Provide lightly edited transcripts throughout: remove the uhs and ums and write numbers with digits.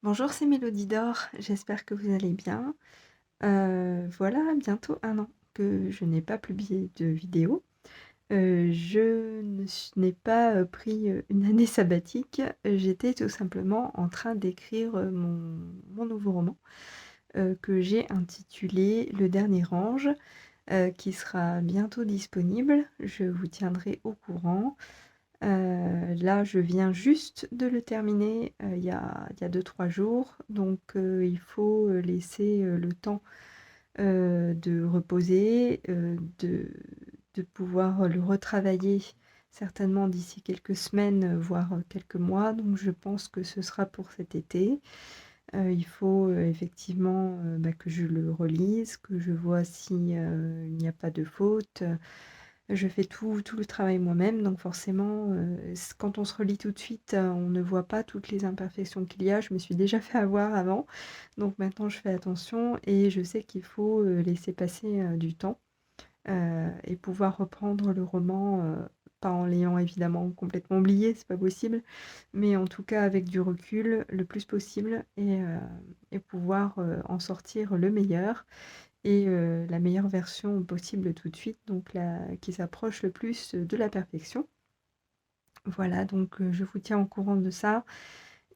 Bonjour, c'est Mélodie d'Or, j'espère que vous allez bien. Voilà, bientôt 1 an que je n'ai pas publié de vidéo. Je n'ai pas pris une année sabbatique, j'étais tout simplement en train d'écrire mon nouveau roman que j'ai intitulé Le Dernier Ange, qui sera bientôt disponible. Je vous tiendrai au courant. Là, je viens juste de le terminer, il y a 2-3 jours, donc il faut, laisser, le temps, de reposer, de pouvoir le retravailler certainement d'ici quelques semaines, voire, quelques mois, donc je pense que ce sera pour cet été. Il faut, effectivement, que je le relise, que je vois si, il n'y a pas de fautes. Je fais tout le travail moi-même, donc forcément, quand on se relit tout de suite, on ne voit pas toutes les imperfections qu'il y a. Je me suis déjà fait avoir avant, donc maintenant je fais attention et je sais qu'il faut, laisser passer, du temps, et pouvoir reprendre le roman, pas en l'ayant évidemment complètement oublié, c'est pas possible, mais en tout cas avec du recul le plus possible et pouvoir, en sortir le meilleur et la meilleure version possible tout de suite, donc la qui s'approche le plus de la perfection. Voilà, donc je vous tiens au courant de ça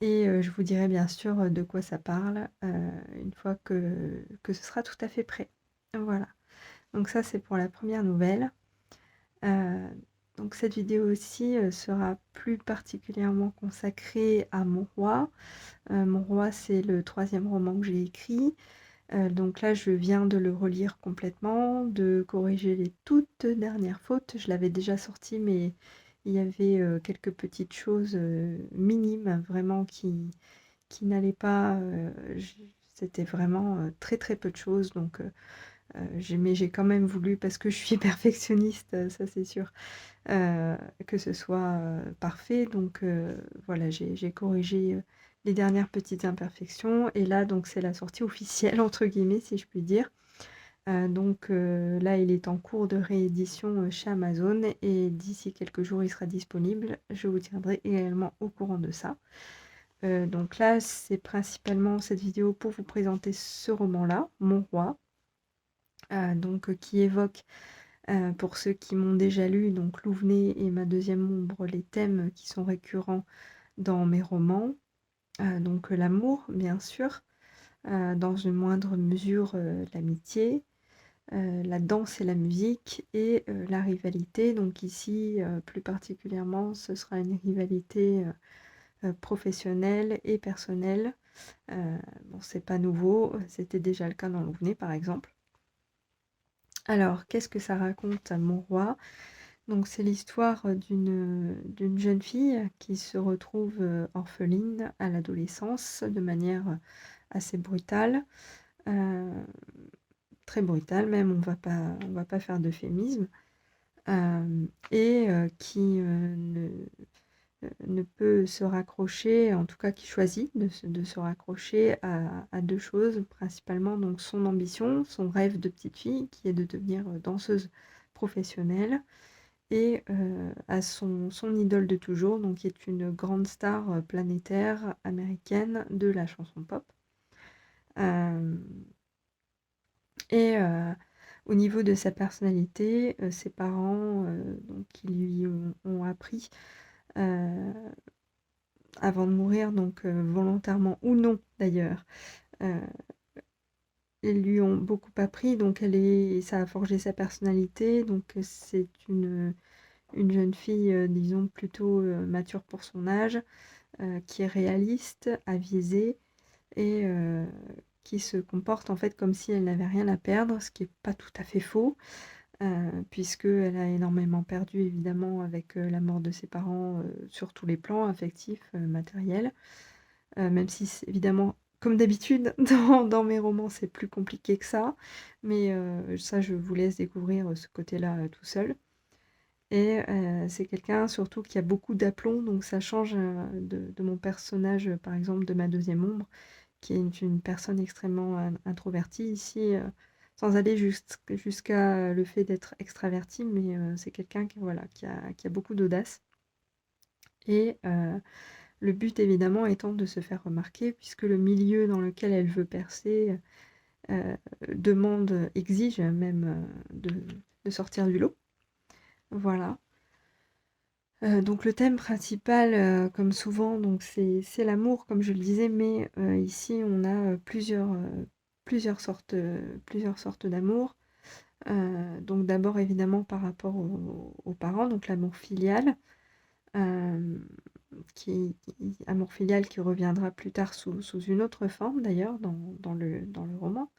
et je vous dirai bien sûr, de quoi ça parle, une fois que ce sera tout à fait prêt. Voilà, donc ça c'est pour la première nouvelle. Heu, donc cette vidéo aussi, sera plus particulièrement consacrée à Mon Roi. Mon Roi, c'est le troisième roman que j'ai écrit. Donc là, je viens de le relire complètement, de corriger les toutes dernières fautes. Je l'avais déjà sorti, mais il y avait, quelques petites choses, minimes vraiment qui n'allaient pas, c'était vraiment, très, très peu de choses donc j'ai quand même voulu parce que je suis perfectionniste, ça c'est sûr, que ce soit, parfait donc voilà, j'ai corrigé, les dernières petites imperfections et là donc c'est la sortie «officielle» entre guillemets si je puis dire. Donc là il est en cours de réédition, chez Amazon et d'ici quelques jours il sera disponible. Je vous tiendrai également au courant de ça. Donc là c'est principalement cette vidéo pour vous présenter ce roman-là, Mon Roi, donc qui évoque pour ceux qui m'ont déjà lu, donc Louvené et Ma deuxième ombre, les thèmes qui sont récurrents dans mes romans. Donc l'amour, bien sûr, dans une moindre mesure, l'amitié, la danse et la musique et la rivalité. Donc ici, plus particulièrement, ce sera une rivalité, professionnelle et personnelle. Bon, c'est pas nouveau, c'était déjà le cas dans Louvené, par exemple. Alors, qu'est-ce que ça raconte, Mon Roi? Donc c'est l'histoire d'une jeune fille qui se retrouve, orpheline à l'adolescence de manière assez brutale, heu, très brutale même, on va pas faire d'euphémisme, et qui, ne peut se raccrocher, en tout cas qui choisit de se raccrocher à 2 choses principalement, donc son ambition, son rêve de petite fille qui est de devenir, danseuse professionnelle et à son idole de toujours, donc qui est une grande star, planétaire américaine de la chanson pop. Hem et au niveau de sa personnalité, ses parents, donc qui lui ont appris, heu, avant de mourir, donc volontairement ou non d'ailleurs, heu, ils lui ont beaucoup appris, donc ça a forgé sa personnalité, donc c'est une jeune fille, disons plutôt, mature pour son âge, qui est réaliste, avisée et qui se comporte en fait comme si elle n'avait rien à perdre, ce qui est pas tout à fait faux, puisqu'elle a énormément perdu évidemment avec, la mort de ses parents, sur tous les plans affectifs, matériels. Même si c'est évidemment, comme d'habitude dans mes romans, c'est plus compliqué que ça, mais ça je vous laisse découvrir, ce côté-là, tout seul. Et c'est quelqu'un surtout qui a beaucoup d'aplomb, donc ça change, de mon personnage, par exemple de Ma deuxième ombre, qui est une personne extrêmement introvertie ici, sans aller jusqu'à le fait d'être extraverti, mais c'est quelqu'un qui voilà, qui a beaucoup d'audace et Le but évidemment étant de se faire remarquer puisque le milieu dans lequel elle veut percer exige même de sortir du lot. Voilà. Donc le thème principal, comme souvent, donc c'est l'amour, comme je le disais, mais ici on a plusieurs sortes d'amour. Donc d'abord évidemment par rapport aux parents, donc l'amour filial, euh, amour filial qui reviendra plus tard sous une autre forme d'ailleurs dans le roman.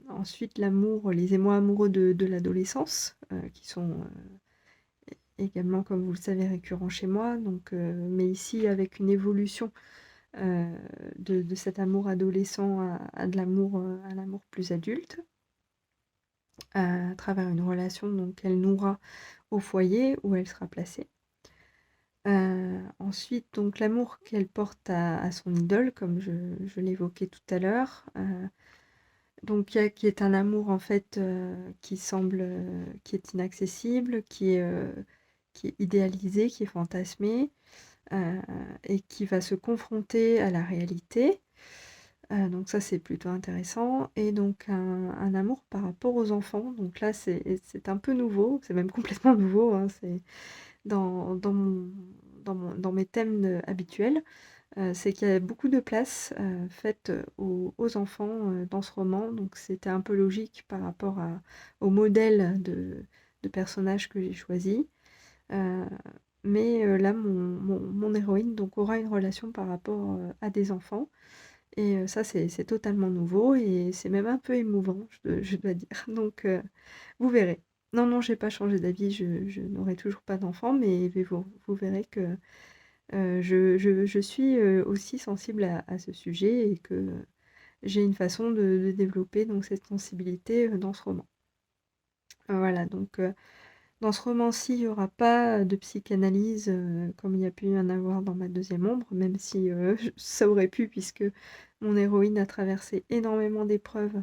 Ensuite les émois amoureux de l'adolescence, qui sont également, comme vous le savez, récurrents chez moi, donc, mais ici avec une évolution de cet amour adolescent à l'amour plus adulte, à travers une relation donc, qu'elle nourra au foyer où elle sera placée. Ensuite, donc l'amour qu'elle porte à son idole, comme je l'évoquais tout à l'heure, donc qui est un amour en fait qui est inaccessible, qui est idéalisé, qui est fantasmé, et qui va se confronter à la réalité. Donc ça, c'est plutôt intéressant. Et donc un amour par rapport aux enfants. Donc là, c'est un peu nouveau, c'est même complètement nouveau, hein, c'est dans mes thèmes habituels. C'est qu'il y a beaucoup de place faite aux enfants dans ce roman. Donc c'était un peu logique par rapport au modèle de personnage que j'ai choisi. Euh, mais là, mon héroïne donc, aura une relation par rapport à des enfants. Et ça, c'est totalement nouveau et c'est même un peu émouvant, je dois dire. Donc, vous verrez. Non, non, j'ai pas changé d'avis, je n'aurai toujours pas d'enfant, mais vous verrez que je suis aussi sensible à ce sujet et que j'ai une façon de développer donc, cette sensibilité dans ce roman. Voilà, donc dans ce roman-ci, il n'y aura pas de psychanalyse comme il y a pu y en avoir dans ma deuxième ombre, même si ça aurait pu, puisque mon héroïne a traversé énormément d'épreuves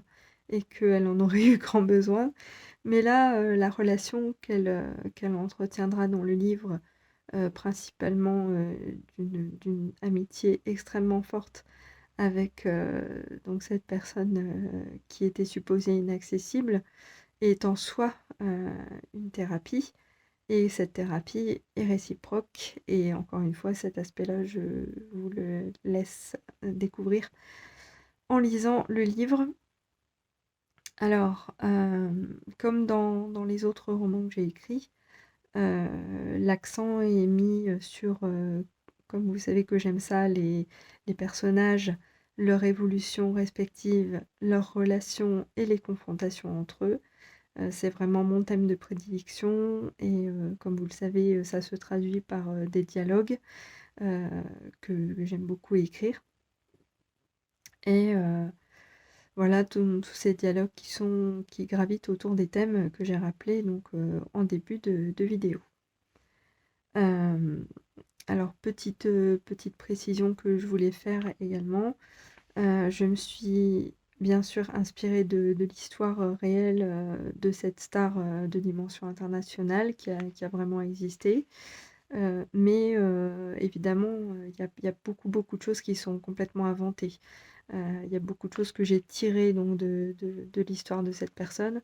et qu'elle en aurait eu grand besoin. Mais là, la relation qu'elle entretiendra dans le livre, principalement d'une amitié extrêmement forte avec donc cette personne qui était supposée inaccessible, est en soi une thérapie. Et cette thérapie est réciproque. Et encore une fois, cet aspect-là, je vous le laisse découvrir en lisant le livre. Alors, comme dans les autres romans que j'ai écrits, l'accent est mis sur, comme vous savez que j'aime ça, les personnages, leur évolution respective, leurs relations et les confrontations entre eux. C'est vraiment mon thème de prédilection et comme vous le savez, ça se traduit par des dialogues euh, que j'aime beaucoup écrire. Et voilà, tous ces dialogues qui gravitent autour des thèmes que j'ai rappelés donc, en début de vidéo. Alors, petite précision que je voulais faire également, je me suis bien sûr inspirée de l'histoire réelle de cette star de dimension internationale qui a vraiment existé. Mais évidemment, il y a beaucoup de choses qui sont complètement inventées. Il y a beaucoup de choses que j'ai tirées donc, de l'histoire de cette personne.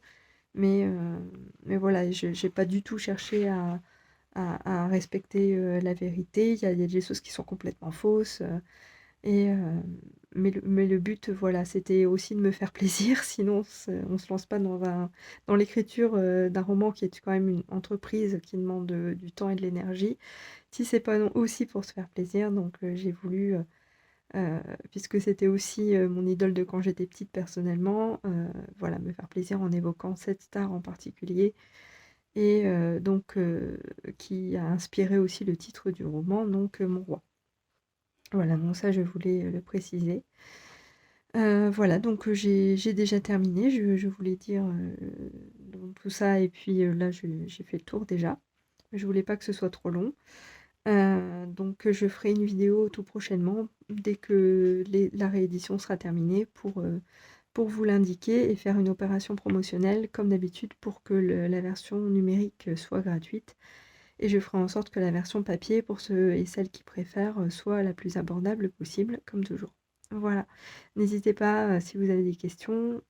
Mais voilà, je n'ai pas du tout cherché à respecter la vérité. Il y a des choses qui sont complètement fausses. Et, mais le but, voilà, c'était aussi de me faire plaisir, sinon on se lance pas dans l'écriture d'un roman qui est quand même une entreprise qui demande du temps et de l'énergie, si c'est pas aussi pour se faire plaisir. Donc j'ai voulu, puisque c'était aussi mon idole de quand j'étais petite personnellement, voilà, me faire plaisir en évoquant cette star en particulier, et donc qui a inspiré aussi le titre du roman, donc Mon Roi. Voilà, donc ça je voulais le préciser. Voilà, donc j'ai déjà terminé, je voulais dire donc tout ça, et puis là j'ai fait le tour déjà. Je voulais pas que ce soit trop long. Donc je ferai une vidéo tout prochainement, dès que la réédition sera terminée, pour vous l'indiquer et faire une opération promotionnelle, comme d'habitude, pour que la version numérique soit gratuite et je ferai en sorte que la version papier, pour ceux et celles qui préfèrent, soit la plus abordable possible, comme toujours. Voilà. N'hésitez pas, si vous avez des questions,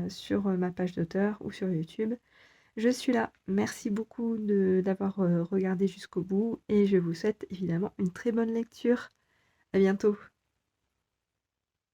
sur, ma page d'auteur ou sur YouTube. Je suis là. Merci beaucoup d'avoir, regardé jusqu'au bout et je vous souhaite évidemment une très bonne lecture. À bientôt.